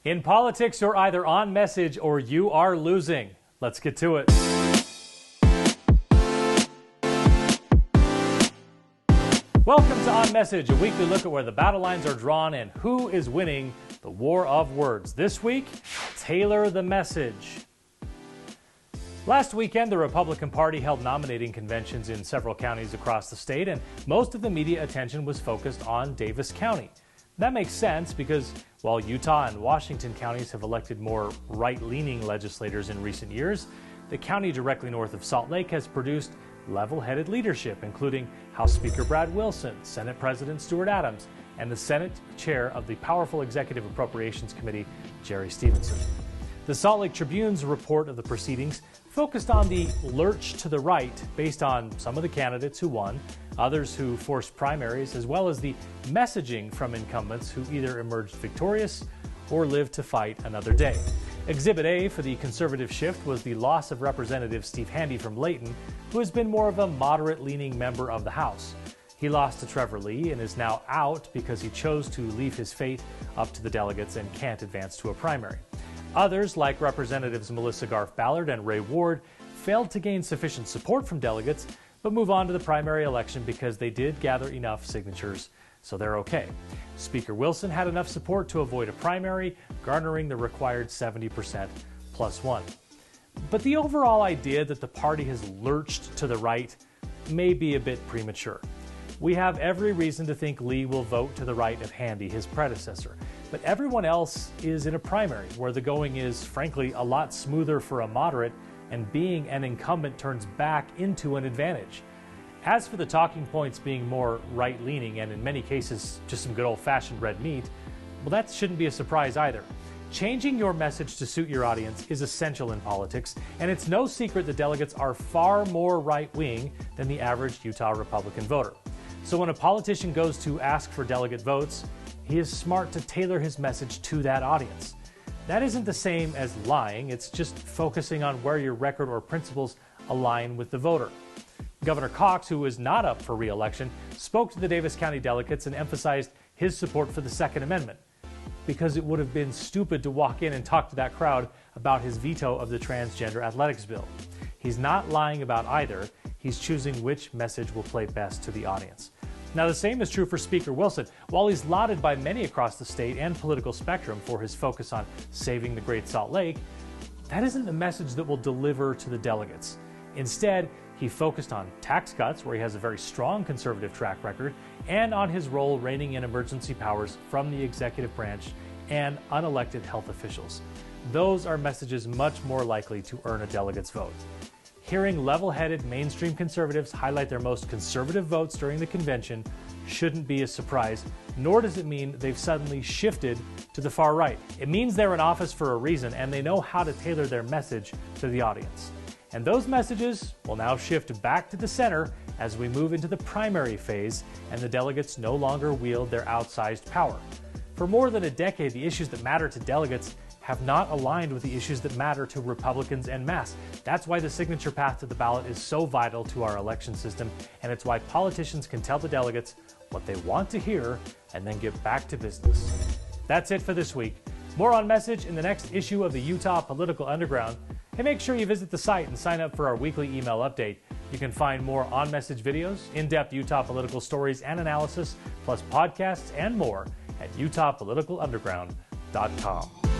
In politics, you're either on message or you are losing. Let's get to it. Welcome to On Message, a weekly look at where the battle lines are drawn and who is winning the war of words. This week, Tailor the message. Last weekend, the Republican Party held nominating conventions in several counties across the state, and most of the media attention was focused on Davis County. That makes sense because while Utah and Washington counties have elected more right-leaning legislators in recent years, the county directly north of Salt Lake has produced level-headed leadership, including House Speaker Brad Wilson, Senate President Stuart Adams, and the Senate Chair of the powerful Executive Appropriations Committee, Jerry Stephenson. The Salt Lake Tribune's report of the proceedings focused on the lurch to the right based on some of the candidates who won, others who forced primaries, as well as the messaging from incumbents who either emerged victorious or lived to fight another day. Exhibit A for the conservative shift was the loss of Representative Steve Handy from Layton, who has been more of a moderate-leaning member of the House. He lost to Trevor Lee and is now out because he chose to leave his fate up to the delegates and can't advance to a primary. Others, like Representatives Melissa Garth Ballard and Ray Ward, failed to gain sufficient support from delegates, but move on to the primary election because they did gather enough signatures, so they're okay. Speaker Wilson had enough support to avoid a primary, garnering the required 70% plus one. But the overall idea that the party has lurched to the right may be a bit premature. We have every reason to think Lee will vote to the right of Handy, his predecessor. But everyone else is in a primary where the going is, frankly, a lot smoother for a moderate, and being an incumbent turns back into an advantage. As for the talking points being more right-leaning and in many cases just some good old-fashioned red meat, well, that shouldn't be a surprise either. Changing your message to suit your audience is essential in politics, and it's no secret that delegates are far more right-wing than the average Utah Republican voter. So when a politician goes to ask for delegate votes, he is smart to tailor his message to that audience. That isn't the same as lying, it's just focusing on where your record or principles align with the voter. Governor Cox, who is not up for re-election, spoke to the Davis County delegates and emphasized his support for the Second Amendment, because it would have been stupid to walk in and talk to that crowd about his veto of the transgender athletics bill. He's not lying about either, he's choosing which message will play best to the audience. Now, the same is true for Speaker Wilson. While he's lauded by many across the state and political spectrum for his focus on saving the Great Salt Lake, that isn't the message that will deliver to the delegates. Instead, he focused on tax cuts, where he has a very strong conservative track record, and on his role reining in emergency powers from the executive branch and unelected health officials. Those are messages much more likely to earn a delegate's vote. Hearing level-headed mainstream conservatives highlight their most conservative votes during the convention shouldn't be a surprise, nor does it mean they've suddenly shifted to the far right. It means they're in office for a reason, and they know how to tailor their message to the audience. And those messages will now shift back to the center as we move into the primary phase and the delegates no longer wield their outsized power. For more than a decade, the issues that matter to delegates have not aligned with the issues that matter to Republicans en masse. That's why the signature path to the ballot is so vital to our election system, and it's why politicians can tell the delegates what they want to hear and then get back to business. That's it for this week. More On Message in the next issue of the Utah Political Underground. Hey, make sure you visit the site and sign up for our weekly email update. You can find more On Message videos, in-depth Utah political stories and analysis, plus podcasts and more at utahpoliticalunderground.com.